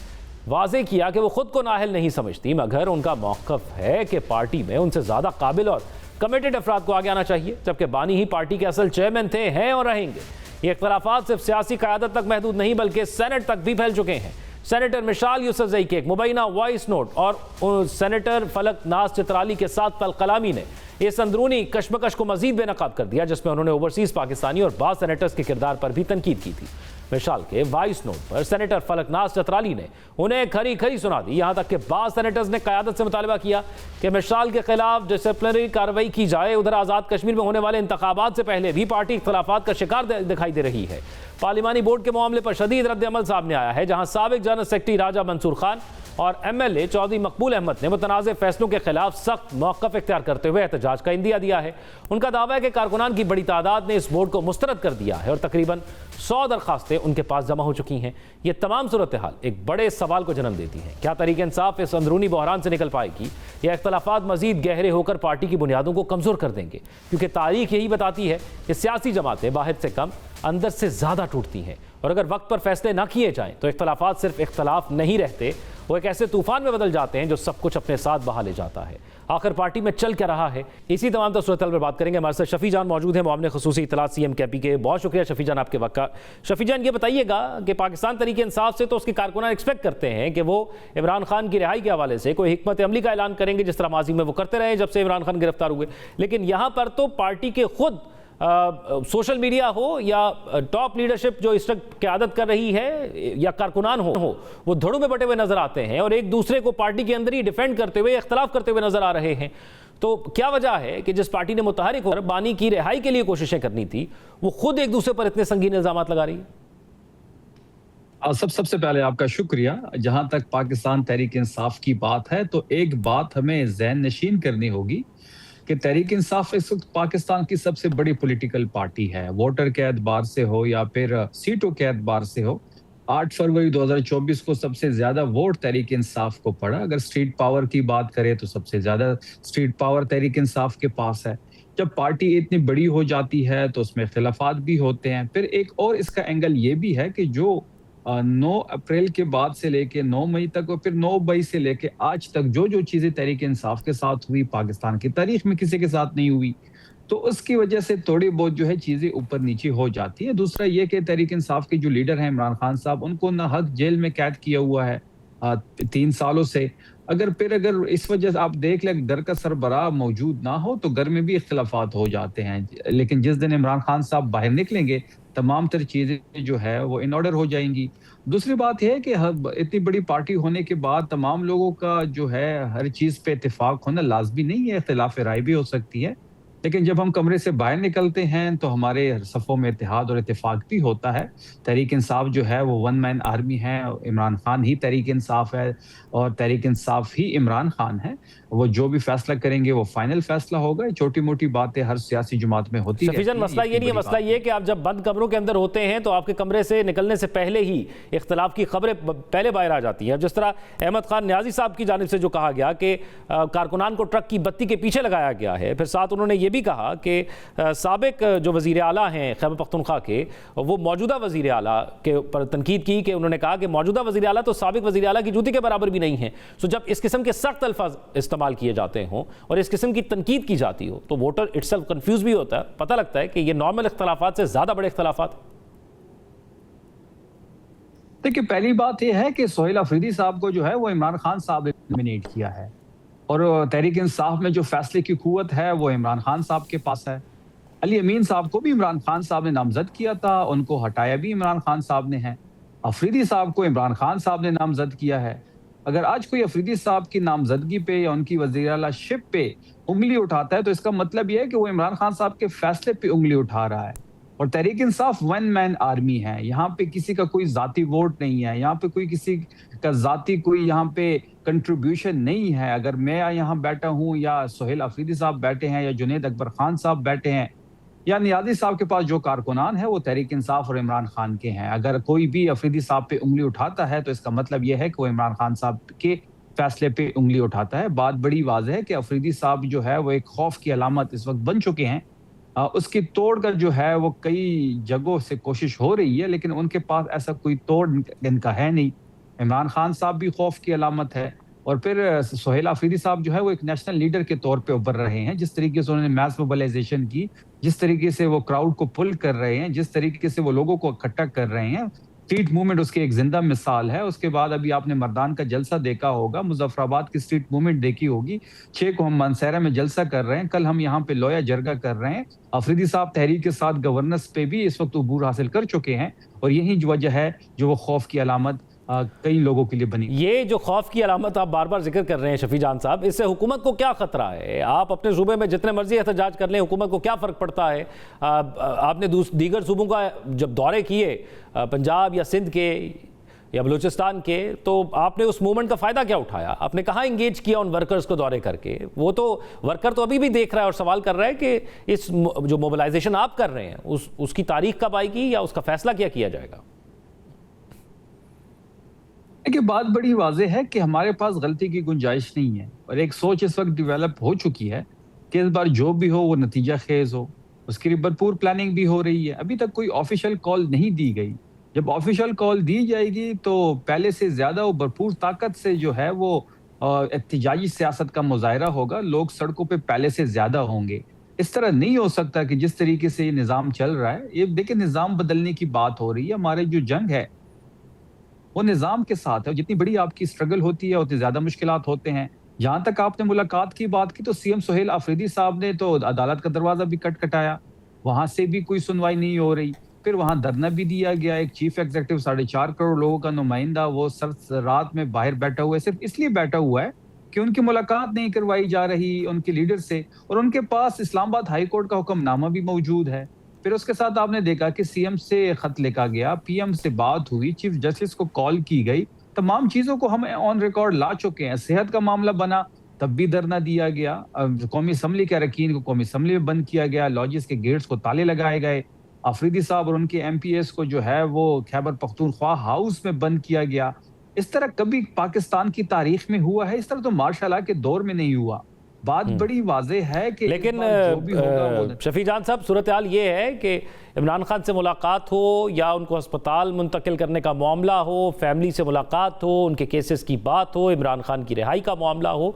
वाज़ेह किया कि वो खुद को नाअहल नहीं समझती, मगर उनका मौक़िफ़ है कि पार्टी में उनसे ज़्यादा काबिल और कमिटेड अफराद को आगे आना चाहिए, जबकि बानी ही पार्टी के असल चेयरमैन थे, हैं और रहेंगे। ये इख्तलाफात सिर्फ सियासी क़यादत तक महदूद नहीं बल्कि सेनेट तक भी फैल चुके हैं। सेनेटर मिशाल यूसुफजई के एक मुबैना वॉइस नोट और सेनेटर फलक नाज चित्राली के साथ तल कलामी ने इस अंदरूनी कशमकश को मजीद बेनकाब कर दिया, जिसमें उन्होंने ओवरसीज़ पाकिस्तानी और बाज़ सेनेटर्स के किरदार पर भी तनकीद की थी। मिशाल के वॉइस नोट पर सेनेटर फलक नाज चित्राली ने उन्हें खरी खरी सुना दी। यहाँ तक कि बाज़ सेनेटर्स ने क़यादत से मुतालबा किया कि मिशाल के खिलाफ डिसिप्लिनरी कार्रवाई की जाए। उधर आज़ाद कश्मीर में होने वाले इंतखाबात से पहले भी पार्टी इख्तलाफात का शिकार दिखाई दे रही है। पार्लिमानी बोर्ड के मामले पर शदीद रद्द-ए-अमल सामने आया है, जहाँ साबिक जनरल सेक्रेटरी राजा मंसूर खान और MLA चौधरी मकबूल अहमद ने मुतनाज़ फैसलों के खिलाफ सख्त मौक़िफ़ इख्तियार करते हुए एहतजाज का इंदिया दिया है। उनका दावा है कि कारकुनान की बड़ी तादाद ने इस बोर्ड को मुस्तरद कर दिया है और तकरीबन 100 दरखास्तें उनके पास जमा हो चुकी हैं। ये तमाम सूरत हाल एक बड़े सवाल को जन्म देती हैं। क्या तहरीक इंसाफ इस अंदरूनी बहरान से निकल पाएगी या इख्तलाफात मजीद गहरे होकर पार्टी की बुनियादों को कमज़ोर कर देंगे? क्योंकि तारीख यही बताती है कि सियासी जमातें बाहर से कम अंदर से ज़्यादा टूटती हैं और अगर वक्त पर फैसले ना किए जाएँ तो इख्तलाफात सिर्फ इख्तलाफ नहीं रहते, वो एक ऐसे तूफान में बदल जाते हैं जो सब कुछ अपने साथ बहा ले जाता है। आखिर पार्टी में चल क्या रहा है, इसी तमाम सूरत पर बात करेंगे। हमारे साथ शफी जान मौजूद हैं, मुआविन खुसूसी इत्तलात CM KP के। बहुत शुक्रिया शफी जान आपके वक्त का। शफी जान, ये बताइएगा कि पाकिस्तान तरीके इंसाफ से तो उसके कारकुनान एक्सपेक्ट करते हैं कि वो इमरान खान की रिहाई के हवाले से कोई हिकमत अमली का ऐलान करेंगे, जिस तरह माजी में वो करते रहे जब से इमरान खान गिरफ्तार हुए। लेकिन यहाँ पर तो पार्टी के खुद सोशल मीडिया हो या टॉप लीडरशिप जो इस वक्त क़यादत कर रही है या कारकुनान हो वो धड़ों में बटे हुए नजर आते हैं और एक दूसरे को पार्टी के अंदर ही डिफेंड करते हुए, इख्तलाफ करते हुए नजर आ रहे हैं। तो क्या वजह है कि जिस पार्टी ने मुतहरिक होकर बानी की रिहाई के लिए कोशिशें करनी थी, वो खुद एक दूसरे पर इतने संगीन इल्जामात लगा रही है? सबसे पहले आपका शुक्रिया। जहां तक पाकिस्तान तहरीक इंसाफ की बात है तो एक बात हमें ज़हन नशीन करनी होगी कि तहरीक इंसाफ इस वक्त पाकिस्तान की सबसे बड़ी पॉलिटिकल पार्टी है। वोटर के एतबार से हो या फिर सीटों के एतबार से हो, 8 फरवरी 2024 को सबसे ज्यादा वोट तहरीक इंसाफ को पड़ा। अगर स्ट्रीट पावर की बात करें तो सबसे ज्यादा स्ट्रीट पावर तहरीक इंसाफ के पास है। जब पार्टी इतनी बड़ी हो जाती है तो उसमें इख्तिलाफात भी होते हैं। फिर एक और इसका एंगल ये भी है कि जो 9 अप्रैल के बाद से लेके 9 मई तक और फिर 9 मई से लेके आज तक जो चीजें तहरीक इंसाफ के साथ हुई, पाकिस्तान की तारीख में किसी के साथ नहीं हुई, तो उसकी वजह से थोड़ी बहुत जो है चीजें ऊपर नीचे हो जाती है। दूसरा ये कि तहरीक इंसाफ के जो लीडर हैं इमरान खान साहब, उनको ना हक जेल में कैद किया हुआ है 3 सालों से। अगर इस वजह से आप देख लें, घर का सरबराह मौजूद ना हो तो घर में भी इख्तिलाफात हो जाते हैं। लेकिन जिस दिन इमरान खान साहब बाहर निकलेंगे, तमाम तर चीजें जो है वो इन ऑर्डर हो जाएंगी। दूसरी बात यह है कि इतनी बड़ी पार्टी होने के बाद तमाम लोगों का जो है हर चीज पे इत्तेफाक होना लाजमी नहीं है, इख्तिलाफ राय भी हो सकती है। लेकिन जब हम कमरे से बाहर निकलते हैं तो हमारे सफ़ों में इत्तेहाद और इत्तेफाक भी होता है। तहरीक इंसाफ जो है वो वन मैन आर्मी है। इमरान खान ही तहरीक इंसाफ है और तहरीक इंसाफ ही इमरान खान है। वो जो भी फैसला करेंगे वो फाइनल फैसला होगा। छोटी मोटी बातें हर सियासी जमात में होती है। मसला ये नहीं है, मसला ये कि आप जब बंद कमरों के अंदर होते हैं तो आपके कमरे से निकलने से पहले ही इख्तलाफ की खबरें पहले बाहर आ जाती हैं। जिस तरह अहमद खान न्याजी साहब की जानिब से जो कहा गया कि कारकुनान को ट्रक की बत्ती के पीछे लगाया गया है, फिर साथ उन्होंने ये भी कहा कि साबिक जो वज़ीर आला हैं खैबर पख्तूनख्वा के, वो मौजूदा वज़ीर आला के ऊपर तनकीद की कि उन्होंने कहा कि मौजूदा वज़ीर आला तो साबिक वज़ीर आला की जूती के बराबर भी नहीं है। सो जब इस किस्म के सख्त अल्फाज इस्तेमाल किए जाते हों और इस किस्म की तनकीद की जाती हो तो वोटर इटसेल्फ कंफ्यूज भी होता है। पता लगता है कि ये नॉर्मल इख्तलाफात से ज़्यादा बड़े इख्तलाफात। देखिए, पहली बात यह है कि सोहेल अफरीदी साहब को जो है वो इमरान खान साहब ने नॉमिनेट किया है और तहरीक इंसाफ में जो फैसले की कुव्वत है वो इमरान खान साहब के पास है। अली अमीन साहब को भी इमरान खान साहब ने नामजद किया था, उनको हटाया भी इमरान खान साहब ने है। अफरीदी साहब को इमरान खान साहब ने नामजद किया है। अगर आज कोई अफरीदी साहब की नामजदगी पे या उनकी वज़ीर आला शिप पे उंगली उठाता है तो इसका मतलब यह है कि वो इमरान खान साहब के फैसले पे उंगली उठा रहा है। और Tehreek Insaf one man army है। यहाँ पे किसी का कोई जाती वोट नहीं है, यहाँ पे कोई किसी का जाती कोई यहाँ पे कंट्रीब्यूशन नहीं है। अगर मैं यहाँ बैठा हूँ या सोहेल अफरीदी साहब बैठे हैं या जुनैद अकबर खान साहब बैठे हैं या नियाजी साहब के पास जो कारकुनान है वो तहरीक इंसाफ और इमरान खान के हैं। अगर कोई भी अफरीदी साहब पे उंगली उठाता है तो इसका मतलब यह है कि वो इमरान खान साहब के फैसले पे उंगली उठाता है। बात बड़ी वाज़ेह है कि अफरीदी साहब जो है वो एक खौफ की अलामत इस वक्त बन चुके हैं। उसकी तोड़ का जो है वो कई जगहों से कोशिश हो रही है, लेकिन उनके पास ऐसा कोई तोड़ इनका है नहीं। इमरान खान साहब भी खौफ की अलामत है और फिर सोहेल अफरीदी साहब जो है वो एक नेशनल लीडर के तौर पे उभर रहे हैं। जिस तरीके से उन्होंने मैस मोबिलाइजेशन की, जिस तरीके से वो क्राउड को पुल कर रहे हैं, जिस तरीके से वो लोगों को इकट्ठा कर रहे हैं, स्ट्रीट मूवमेंट उसकी एक जिंदा मिसाल है। उसके बाद अभी आपने मर्दान का जलसा देखा होगा, मुजफ्फराबाद की स्ट्रीट मूवमेंट देखी होगी। 6 को हम मानसहरा में जलसा कर रहे हैं, कल हम यहाँ पे लोया जरगा कर रहे हैं। अफरीदी साहब तहरीक के साथ गवर्नेंस पे भी इस वक्त अबूर हासिल कर चुके हैं और यही जो वजह है जो वो खौफ की अलामत कई लोगों के लिए बनी। ये जो खौफ की अलामत आप बार बार जिक्र कर रहे हैं शफी जान साहब, इससे हुकूमत को क्या खतरा है? आप अपने सूबे में जितने मर्जी एहतजाज कर लें, हुकूमत को क्या फ़र्क पड़ता है? आपने दीगर सूबों का जब दौरे किए, पंजाब या सिंध के या बलूचिस्तान के, तो आपने उस मूवमेंट का फ़ायदा क्या उठाया? आपने कहाँ इंगेज किया उन वर्कर्स को दौरे करके? वो तो वर्कर तो अभी भी देख रहा है और सवाल कर रहा है कि इस जो मोबिलाइजेशन आप कर रहे हैं उसकी तारीख कब आएगी या उसका फैसला क्या किया जाएगा? देखिए, बात बड़ी वाज़ेह है कि हमारे पास गलती की गुंजाइश नहीं है और एक सोच इस वक्त डेवलप हो चुकी है कि इस बार जो भी हो वो नतीजा खेज हो। उसकी भरपूर प्लानिंग भी हो रही है। अभी तक कोई ऑफिशियल कॉल नहीं दी गई, जब ऑफिशियल कॉल दी जाएगी तो पहले से ज्यादा वो भरपूर ताकत से जो है वो एहतिजाजी सियासत का मुजाहरा होगा, लोग सड़कों पे पहले से ज्यादा होंगे। इस तरह नहीं हो सकता कि जिस तरीके से ये निज़ाम चल रहा है, ये देखिए निज़ाम बदलने की बात हो रही है। हमारे जो जंग है वो निज़ाम के साथ है। जितनी बड़ी आपकी स्ट्रगल होती है उतनी ज्यादा मुश्किलात होते हैं। जहां तक आपने मुलाकात की बात की तो सीएम सुहेल आफरीदी साहब ने तो अदालत का दरवाजा भी खटखटाया, वहां से भी कोई सुनवाई नहीं हो रही। फिर वहां धरना भी दिया गया। एक चीफ एग्जीक्यूटिव 4.5 करोड़ लोगों का नुमाइंदा वो सर रात में बाहर बैठा हुआ है, सिर्फ इसलिए बैठा हुआ है कि उनकी मुलाकात नहीं करवाई जा रही उनके लीडर से, और उनके पास इस्लामाबाद हाई कोर्ट का हुक्मनामा भी मौजूद है। फिर उसके साथ आपने देखा कि सीएम से खत लिखा गया, पीएम से बात हुई, चीफ जस्टिस को कॉल की गई, तमाम चीजों को हम ऑन रिकॉर्ड ला चुके हैं। सेहत का मामला बना तब भी धरना दिया गया, कौमी असम्बली के अरकान को कौमी असम्बली में बंद किया गया, लॉजिस के गेट्स को ताले लगाए गए, अफरीदी साहब और उनके एमपीएस को जो है वो खैबर पख्तूनख्वा हाउस में बंद किया गया। इस तरह कभी पाकिस्तान की तारीख में हुआ है? इस तरह तो मार्शल लॉ के दौर में नहीं हुआ। बात बड़ी वाज़ेह है कि लेकिन जो भी होगा वो शफी जान साहब, सूरत हाल ये है कि इमरान खान से मुलाकात हो या उनको अस्पताल मुंतकिल करने का मामला हो, फैमिली से मुलाकात हो, उनके केसेस की बात हो, इमरान खान की रिहाई का मामला हो,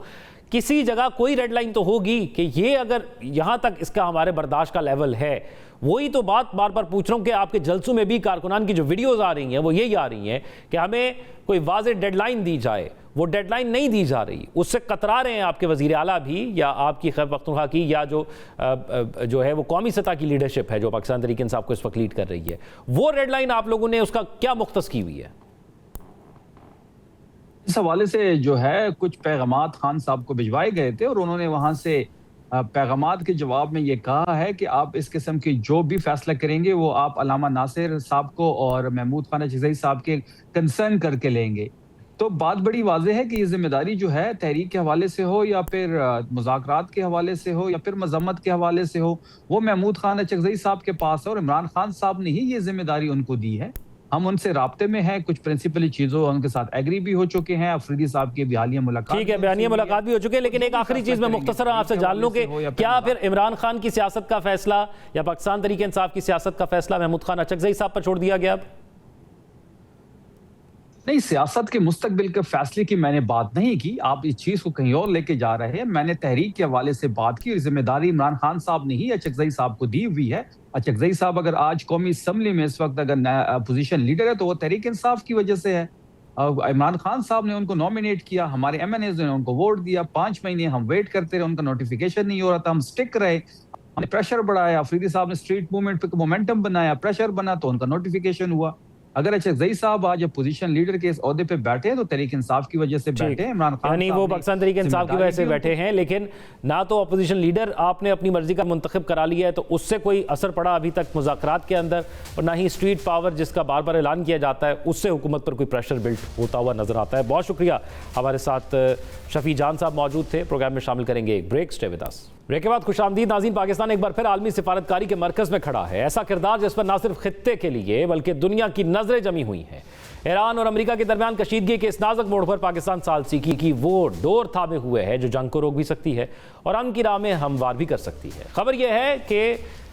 किसी जगह कोई रेड लाइन तो होगी कि ये अगर यहाँ तक इसका हमारे बर्दाश्त का लेवल है। वही तो बात बार बार पूछ रहा हूँ कि आपके जलसों में भी कारकुनान की जो वीडियोस आ रही हैं वो यही आ रही हैं कि हमें कोई वाज़ेह डेडलाइन दी जाए। वो डेडलाइन नहीं दी जा रही, उससे कतरा रहे हैं आपके वज़ीर आला भी या आपकी खैबर पख्तूनख्वा की या जो है वो कौमी सतह की लीडरशिप है जो पाकिस्तान तहरीक इंसाफ को इस वक्त लीड कर रही है। वो रेड लाइन आप लोगों ने उसका क्या मुख्तस की हुई है? इस हवाले से जो है कुछ पैगामात खान साहब को भिजवाए गए थे और उन्होंने वहां से पैगामात के जवाब में ये कहा है कि आप इस किस्म की जो भी फैसला करेंगे वो आप अलामा नासिर साहब को और महमूद खान चिज़ई साहब के कंसर्न करके लेंगे। तो बात बड़ी वाज़ेह है कि ये जिम्मेदारी जो है तहरीक के हवाले से हो या फिर मुज़ाकरात के हवाले से हो या फिर मजम्मत के हवाले से हो, वो महमूद खान चिज़ई साहब के पास है और इमरान खान साहब ने ही ये जिम्मेदारी उनको दी है। हम उनसे राब्ते में हैं, कुछ प्रिंसिपली चीजों उनके साथ एग्री भी हो चुके हैं। अफरीदी साहब की बयानिया मुलाकात, ठीक है, बयानिया मुलाकात भी हो चुकी है, लेकिन एक आखिरी चीज मैं मुख्तसर आपसे जान लूं कि क्या फिर इमरान खान की सियासत का फैसला या पाकिस्तान तहरीक इंसाफ की सियासत का फैसला महमूद खान अचकज़ई साहब पर छोड़ दिया गया? अब नहीं, सियासत के मुस्तकबिल के फैसले की मैंने बात नहीं की। आप इस चीज को कहीं और लेके जा रहे हैं। मैंने तहरीक के हवाले से बात की। जिम्मेदारी इमरान खान साहब ने ही अचकज़ई साहब को दी हुई है। अचकज़ई साहब अगर आज कौमी असम्बली में इस वक्त अगर अपोजिशन लीडर है तो वो तहरीक इंसाफ की वजह से है। इमरान खान साहब ने उनको नॉमिनेट किया, हमारे एमएनएज ने उनको वोट दिया। 5 महीने हम वेट करते रहे, उनका नोटिफिकेशन नहीं हो रहा था, हम स्टिक रहे, हमने प्रेशर बढ़ाया। अफरीदी साहब ने स्ट्रीट मूवमेंट पे मोमेंटम बनाया, प्रेशर बना तो उनका नोटिफिकेशन हुआ। अगर अचकज़ई साहब आज पोजीशन लीडर के इस ओहदे पे बैठे हैं तो तहरीक इंसाफ की वजह से बैठे हैं। इमरान खान यानी वो पाकिस्तान तहरीक इंसाफ की वजह से बैठे हैं, लेकिन ना तो अपोजिशन लीडर आपने अपनी मर्जी का मुंतखब करा लिया है तो उससे कोई असर पड़ा अभी तक मुज़ाकरात के अंदर, और ना ही स्ट्रीट पावर जिसका बार बार ऐलान किया जाता है उससे हुकूमत पर कोई प्रेशर बिल्ड होता हुआ नजर आता है। बहुत शुक्रिया, हमारे साथ शफी जान साहब मौजूद थे। प्रोग्राम में शामिल करेंगे एक break, stay with us. Break के बाद खुशामदीद नाज़रीन। पाकिस्तान एक बार फिर आलमी सिफारतकारी के मरकज़ में खड़ा है। ऐसा किरदार जिस पर ना सिर्फ खित्ते के लिए बल्कि दुनिया की नजरें जमी हुई हैं। ईरान और अमेरिका के दरमियान कशीदगी के इस नाजुक मोड़ पर पाकिस्तान सालसीकी की वो डोर थामे हुए है जो जंग को रोक भी सकती है और अमन की राह में हमवार भी कर सकती है। खबर यह है कि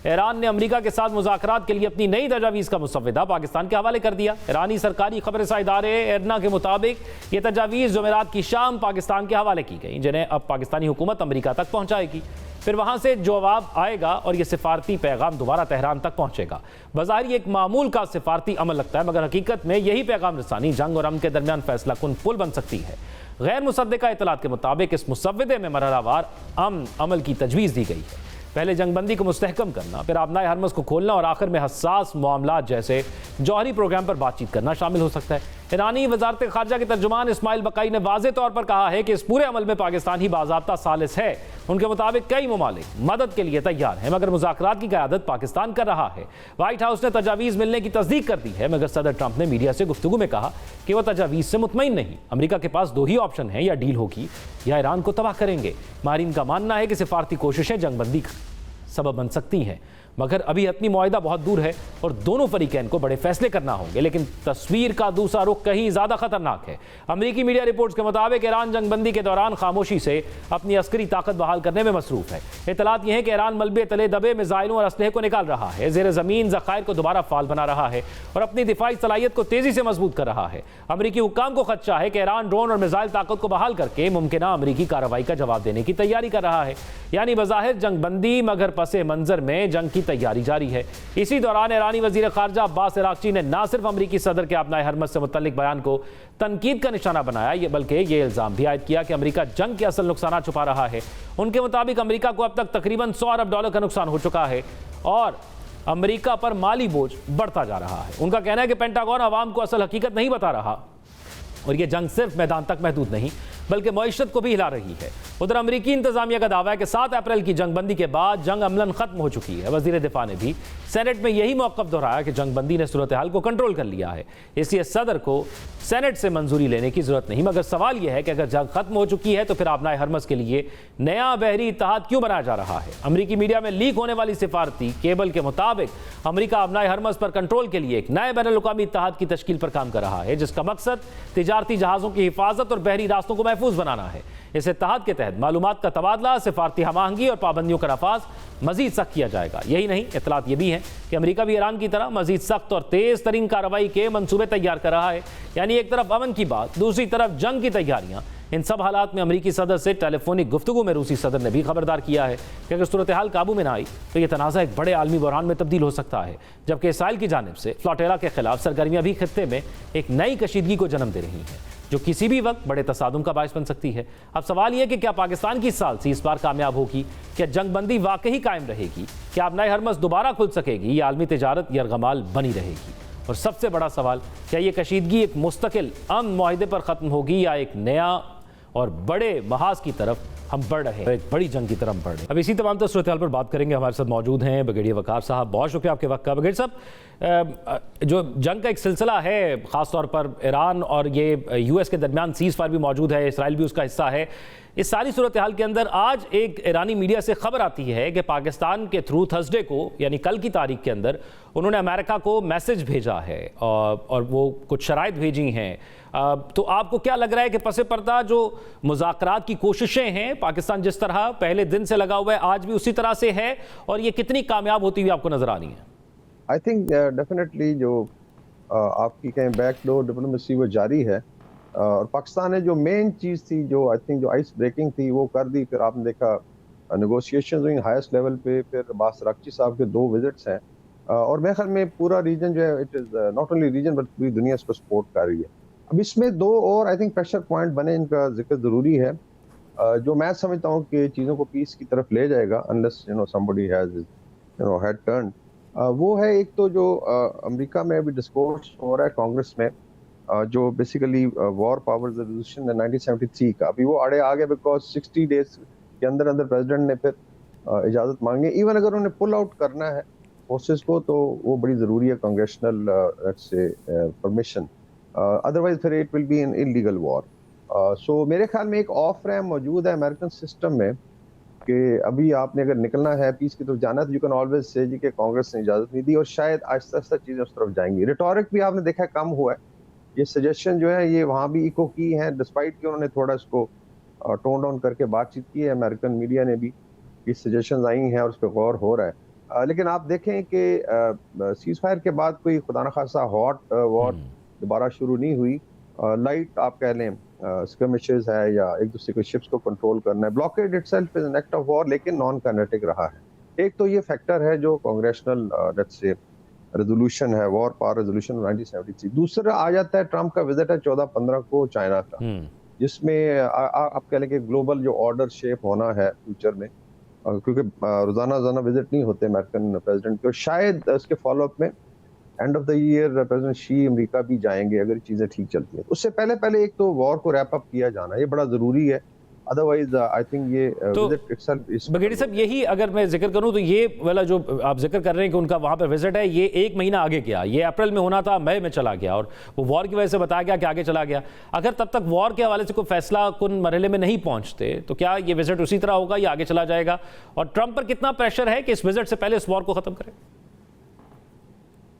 ईरान ने अमेरिका के साथ मुज़ाकरात के लिए अपनी नई तजावीज़ का मुसव्विदा पाकिस्तान के हवाले कर दिया। ईरानी सरकारी खबर रसा इदारे एरना के मुताबिक ये तजावीज़ जुमेरात की शाम पाकिस्तान के हवाले की गई, जिन्हें अब पाकिस्तानी हुकूमत अमेरिका तक पहुँचाएगी। फिर वहाँ से जवाब आएगा और यह सिफारती पैगाम दोबारा तेहरान तक पहुँचेगा। बज़ाहिर एक मामूल का सिफारती अमल लगता है, मगर हकीकत में यही पैगाम रसानी जंग और अमन के दरमियान फैसला कुन पुल बन सकती है। गैर मुसद्दिका इतलात के मुताबिक इस मुसव्विदे में मरहलावार अमन अमल की तजवीज़ दी गई है। पहले जंगबंदी को मुस्तहकम करना, फिर आबनाए हरमज़ को खोलना और आखिर में हसास मामलात जैसे जौहरी प्रोग्राम पर बातचीत करना शामिल हो सकता है। ईरानी वजारत खारजा के तर्जुमान इस्माइल बकाई ने वाज़े तौर पर कहा है कि इस पूरे अमल में पाकिस्तान ही बाज़ाब्ता सालिस है। उनके मुताबिक कई ममालिक मदद के लिए तैयार हैं, मगर मुज़ाकरात की क़यादत पाकिस्तान कर रहा है। व्हाइट हाउस ने तजावीज़ मिलने की तस्दीक कर दी है, मगर सदर ट्रंप ने मीडिया से गुफ्तगू में कहा कि वह तजावीज़ से मुतमईन नहीं। अमेरिका के पास दो ही ऑप्शन हैं, या डील होगी या ईरान को तबाह करेंगे। माहिरीन का मानना है कि सिफारती कोशिशें जंगबंदी का सबब बन सकती हैं। मगर अभी हतमी मुआहिदा बहुत दूर है और दोनों फरीकैन को बड़े फैसले करना होंगे। लेकिन तस्वीर का दूसरा रुख कहीं ज़्यादा खतरनाक है। अमेरिकी मीडिया रिपोर्ट्स के मुताबिक ईरान जंगबंदी के दौरान खामोशी से अपनी अस्करी ताकत बहाल करने में मसरूफ है। इतलात यह है कि ईरान मलबे तले दबे मिसाइलों और असलहे को निकाल रहा है, ज़ेर ज़मीन ज़खायर को दोबारा फाल बना रहा है और अपनी दिफाई सलाहियत को तेज़ी से मजबूत कर रहा है। अमेरिकी हुक्काम को खदशा है कि ईरान ड्रोन और मिसाइल ताकत को बहाल करके मुमकिना अमेरिकी कार्रवाई का जवाब देने की तैयारी कर रहा है। यानी बज़ाहिर जंगबंदी मगर पसे मंजर में जंग की तैयारी जारी है। इसी दौरान ईरानी वज़ीर ख़ारजा अब्बास इराक़ची ने न सिर्फ अमेरिकी सदर के अपनाए हरमत से मुतल्लिक बयान को तनकीद का निशाना बनाया, बल्कि ये इल्ज़ाम भी आयद किया कि अमेरिका जंग के असल नुकसान छुपा रहा है। उनके मुताबिक अमेरिका को अब तक तकरीबन $100 अरब का नुकसान हो चुका है और अमेरिका पर माली बोझ बढ़ता जा रहा है। उनका कहना है कि पेंटागन अवाम को असल हकीकत नहीं बता रहा और यह जंग सिर्फ मैदान तक महदूद नहीं बल्कि मईशत को भी हिला रही है। उधर अमेरिकी इंतजामिया का दावा है कि 7 अप्रैल की जंगबंदी के बाद जंग अमलन खत्म हो चुकी है। वजीर दिफा ने भी सेनेट में यही मौक़िफ़ दोहराया कि जंगबंदी ने सूरत हाल को कंट्रोल कर लिया है, इसलिए सदर को सेनेट से मंजूरी लेने की जरूरत नहीं। मगर सवाल यह है कि अगर जंग खत्म हो चुकी है तो फिर अपनाए हरमस के लिए नया बहरी इत्तेहाद क्यों बनाया जा रहा है। अमेरिकी मीडिया में लीक होने वाली सिफारती केबल के मुताबिक अमेरिका अपनाए हरमस पर कंट्रोल के लिए एक नए बैनुल-अक़वामी इत्तेहाद की तश्कील पर काम कर रहा है, जिसका मकसद तिजारती जहाज़ों की हिफाजत और बहरी रास्तों को महफूज बनाना है। इस इत्तेहाद के तहत मालूमात का तबादला, सिफारती हमाहंगी और पाबंदियों का नफाज मजीद सख्त किया जाएगा। यही नहीं, इत्तलात ये भी है कि अमेरिका भी ईरान की तरह मजीद सख्त और तेज़ तरीन कार्रवाई के मंसूबे तैयार कर रहा है। यानी एक तरफ अमन की बात, दूसरी तरफ जंग की तैयारियां। इन सब हालात में अमेरिकी सदर से टेलीफोनिक गुफ्तगू में रूसी सदर ने भी खबरदार किया है कि अगर सूरत हाल काबू में ना आई तो यह तनाज़ा एक बड़े आलमी बहरान में तब्दील हो सकता है। जबकि इसराइल की जानिब से फ्लोटेला के खिलाफ सरगर्मियां भी खित्ते में एक नई कशीदगी को जन्म दे रही हैं, जो किसी भी वक्त बड़े तसादुम का बायस बन सकती है। अब सवाल यह कि क्या पाकिस्तान की सालसी इस बार कामयाब होगी? क्या जंगबंदी वाकई कायम रहेगी? क्या अपनाए हरमस दोबारा खुल सकेगी या आलमी तिजारत यरगमाल बनी रहेगी? और सबसे बड़ा सवाल, क्या ये कशीदगी एक मुस्तकिल अमन मुआहिदे पर ख़त्म होगी या एक नया और बड़े महाज की तरफ हम बढ़ रहे हैं, एक बड़ी जंग की तरफ बढ़ रहे हैं? अब इसी तमाम सूरत हाल पर बात करेंगे। हमारे साथ मौजूद हैं ब्रिगेडियर वकार साहब। बहुत शुक्रिया आपके वक्त का। ब्रिगेडियर साहब, जो जंग का एक सिलसिला है, ख़ासतौर पर ईरान और ये यूएस के दरमियान सीज़ फायर भी मौजूद है, इसराइल भी उसका हिस्सा है। इस सारी सूरत हाल के अंदर आज एक ईरानी मीडिया से खबर आती है कि पाकिस्तान के थ्रू थर्सडे को, यानी कल की तारीख के अंदर, उन्होंने अमेरिका को मैसेज भेजा है और वो कुछ शराइत भेजी हैं। तो आपको क्या लग रहा है कि पसे पर्दा जो मुज़ाकरात की कोशिशें हैं, पाकिस्तान जिस तरह पहले दिन से लगा हुआ है आज भी उसी तरह से है और ये कितनी कामयाब होती हुई आपको नजर आ रही है? आई थिंक डेफिनेटली जो आपकी कहीं बैकडोर डिप्लोमेसी वो जारी है और पाकिस्तान ने जो मेन चीज़ थी, जो आई थिंक जो आइस ब्रेकिंग थी, वो कर दी। फिर आपने देखा नेगोशिएशंस हुई हाईएस्ट लेवल पे, फिर अब्बास इराक़ची साहब के 2 विजिट्स हैं और मेरे ख्याल में पूरा रीजन जो है, it is not only region but पूरी दुनिया इसको सपोर्ट कर रही है। अब इसमें 2 और आई थिंक प्रेशर पॉइंट बने, इनका जिक्र ज़रूरी है, जो मैं समझता हूँ कि चीज़ों को पीस की तरफ ले जाएगा unless somebody has had turned. वो है एक तो जो अमेरिका में अभी डिस्कोर्स हो रहा है कांग्रेस में, जो बेसिकली वॉर पावर्स रेजोल्यूशन है 1973 का, अभी वो आड़े आ गया बिकॉज 60 डेज के अंदर अंदर प्रेसिडेंट ने फिर इजाज़त मांगी। इवन अगर उन्हें पुल आउट करना है फोर्सेस को तो वो बड़ी ज़रूरी है कांग्रेशनल परमिशन, अदरवाइज फिर it will be an illegal war. So मेरे ख्याल में एक ऑफ रैम मौजूद है अमेरिकन सिस्टम में कि अभी आपने अगर निकलना है, पीस की तरफ जाना है, तो यू कैन ऑलवेज से जी कि कांग्रेस ने इजाज़त नहीं दी और शायद आहिस्ता आहिस्ता चीज़ें उस तरफ जाएंगी। रिटोरिक भी आपने देखा कम हुआ है, ये सजेशन जो है ये वहाँ भी इको की हैं, डिस्पाइट कि उन्होंने थोड़ा इसको टोन डाउन करके बातचीत की है। अमेरिकन मीडिया ने भी ये सजेशंस आई हैं और उस पर गौर हो रहा है। लेकिन आप देखें कि सीज़ फायर के बाद कोई खुदा न खासा हॉट वॉर दोबारा शुरू नहीं हुई। लाइट आप कह लें स्किर्मिशेस है या एक दूसरे के शिप्स को कंट्रोल करना है। Blockade itself is an act of war, लेकिन नॉन काइनेटिक रहा है। एक तो ये फैक्टर है जो कांग्रेशनल लेट्स से रेजोल्यूशन है, वॉर पावर रेजोल्यूशन 1973। दूसरा आ जाता है ट्रंप का विजिट है 14-15 को चाइना का, जिसमें आप कह लें कि ग्लोबल जो ऑर्डर शेप होना है फ्यूचर में, क्योंकि रोजाना विजिट नहीं होते अमेरिकन प्रेसिडेंट के, और शायद उसके फॉलोअप में end of the year president Xi America भी जाएंगे अगर चीजें ठीक चलती हैं। उससे पहले एक तो वॉर को रैप अप किया जाना, ये बड़ा जरूरी है। अदरवाइज आई थिंक ये तो विजिट इटसेल्फ इज बघेड़ी साहब, यही अगर मैं जिक्र करूं तो ये वाला जो आप जिक्र कर रहे हैं कि उनका वहां पर विजिट है, ये 1 महीना आगे गया। ये अप्रैल में होना था, मई में चला गया, और वो वॉर की वजह से बताया गया कि आगे चला गया। अगर तब तक वॉर के हवाले से कोई फैसला कुन मरहले में नहीं पहुंचते तो क्या ये विजिट उसी तरह होगा या आगे चला जाएगा? और ट्रंप पर कितना प्रेशर है कि इस विजिट से पहले इस वॉर को खत्म करें?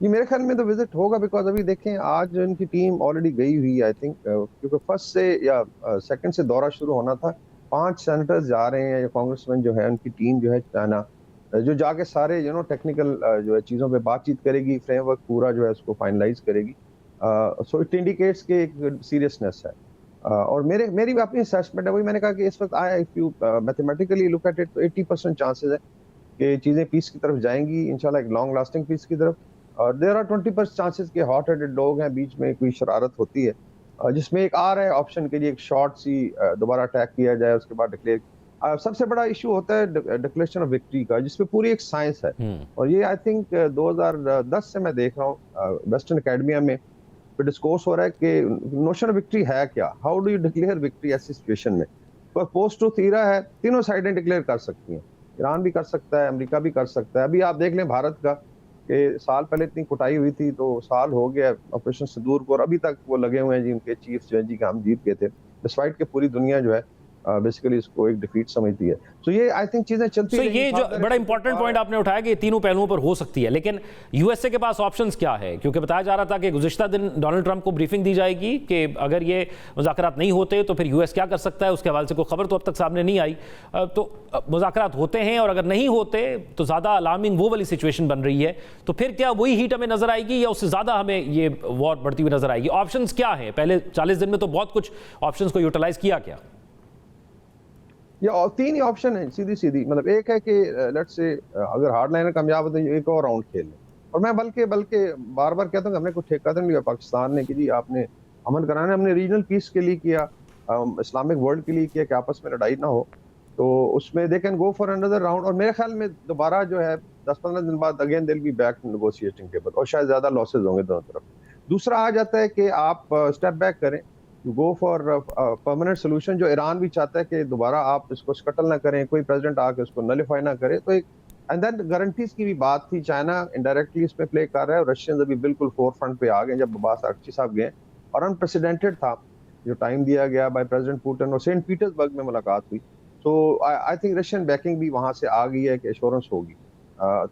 ये मेरे ख्याल में तो विजिट होगा, बिकॉज अभी देखें आज इनकी टीम ऑलरेडी गई हुई आई थिंक, क्योंकि फर्स्ट से या सेकंड से दौरा शुरू होना था। 5 सेनेटर्स जा रहे हैं या कांग्रेसमैन जो है, उनकी टीम जो है चाइना, जो जाके सारे टेक्निकल जो है चीज़ों पे बातचीत करेगी, फ्रेमवर्क पूरा जो है उसको फाइनलाइज करेगी। सो इट इंडिकेट्स के एक सीरियसनेस है। और मेरी अपनी असेसमेंट है, वही मैंने कहा कि इस वक्त if you mathematically look at it तो 80% चांसेस है कि चीज़ें पीस की तरफ जाएंगी इंशाल्लाह, एक लॉन्ग लास्टिंग पीस की तरफ। और देयर आर 20% चांसेस के हॉट हेडेड लोग हैं, बीच में कोई शरारत होती है, जिसमें एक आ रहा है ऑप्शन के लिए एक शॉर्ट सी दोबारा अटैक किया जाए, उसके बाद डिक्लेयर। सबसे बड़ा इशू होता है डिक्लेरेशन ऑफ विक्ट्री का, जिसपे पूरी एक साइंस है। और ये आई थिंक 2010 से मैं देख रहा हूँ वेस्टर्न एकेडमिया में डिस्कोर्स हो रहा है कि नोशन ऑफ विक्ट्री है क्या, how do you declare victory ऐसी सिचुएशन में। तो पोस्ट ट्रूथ ईरा है, तीनों साइडें डिक्लेयर कर सकती हैं, ईरान भी कर सकता है, अमेरिका भी कर सकता है। अभी आप देख लें भारत का कि साल पहले इतनी कुटाई हुई थी, तो साल हो गया ऑपरेशन सिंदूर को, और अभी तक वो लगे हुए हैं जी, उनके चीफ जो है जी, कि हम जीत गए थे, डिस्पाइट के पूरी दुनिया जो है बेसिकली इसको एक डिफीट समझती है। तो ये आई थिंक चीजें चलती हैं। ये जो बड़ा इंपॉर्टेंट पॉइंट आपने उठाया कि ये तीनों पहलुओं पर हो सकती है, लेकिन यूएसए के पास ऑप्शंस क्या है? क्योंकि बताया जा रहा था कि गुज़िश्ता दिन डोनाल्ड ट्रंप को ब्रीफिंग दी जाएगी कि अगर ये मुज़ाकरात नहीं होते तो फिर यूएस क्या कर सकता है, उसके हवाले से कोई खबर तो अब तक सामने नहीं आई। तो मुज़ाकरात होते हैं, और अगर नहीं होते तो ज़्यादा अलार्मिंग वो वाली सिचुएशन बन रही है, तो फिर क्या वही हीट हमें नजर आएगी या उससे ज़्यादा हमें ये वॉर बढ़ती हुई नजर आएगी? ऑप्शंस क्या है? पहले 40 दिन में तो बहुत कुछ ऑप्शंस को यूटिलाइज किया क्या? या 3 ही ऑप्शन है सीधी, मतलब एक है कि लेट्स से अगर हार्डलाइनर कामयाब होते हैं एक और राउंड खेल लें। और मैं बल्कि बार बार कहता हूँ कि हमने कुछ ठेका तो नहीं लिया पाकिस्तान ने कि जी आपने अमन कराना, हमने रीजनल पीस के लिए किया, इस्लामिक वर्ल्ड के लिए किया कि आपस में लड़ाई ना हो। तो उसमें they can go for another round, और मेरे ख्याल में दोबारा जो है 10-15 दिन बाद अगेन दिल बी बैक नेगोशिएटिंग टेबल, और शायद ज्यादा लॉसेज होंगे दोनों तरफ। दूसरा आ जाता है कि आप स्टेप बैक करें, गो फॉर परमानेंट सोल्यूशन, जो ईरान भी चाहता है कि दोबारा आप इसको स्कटल ना करें, कोई प्रेसिडेंट आके उसको नलिफाई ना करे। तो एक एंड देन गारंटीज की भी बात थी, चाइना इनडायरेक्टली इसमें प्ले कर रहा है, और रशियंस अभी बिल्कुल फोर फ्रंट पे आ गए जब अब्बास अरगची साहब गए, और अनप्रेसिडेंटेड था जो टाइम दिया गया बाय प्रेसिडेंट पुतिन, और सेंट पीटर्सबर्ग में मुलाकात हुई। तो आई थिंक रशियन बैकिंग भी वहां से आ गई है कि एश्योरेंस होगी।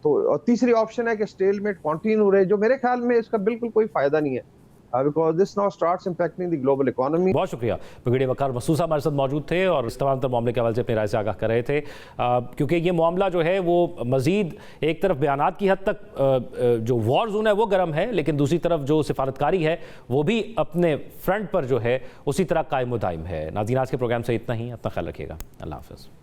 तो और तीसरी ऑप्शन है कि स्टेलमेट कंटिन्यू रहे, जो मेरे ख्याल में इसका बिल्कुल कोई फायदा नहीं है, because this now starts impacting the global economy। बहुत शुक्रिया। ब्रिगेडियर वकार मसूसा हमारे साथ मौजूद थे और इस तमाम मामले के हवाले से अपनी राय से आगाह कर रहे थे, क्योंकि ये मामला जो है वो मजीद एक तरफ बयानात की हद तक जो वॉर जोन है वो गर्म है, लेकिन दूसरी तरफ जो सिफारतकारी है वो भी अपने फ्रंट पर जो है उसी तरह कायम दायम है। नाज़रीन, आज के प्रोग्राम से इतना ही, अपना ख्याल रखिएगा। अल्लाह हाफ़िज़।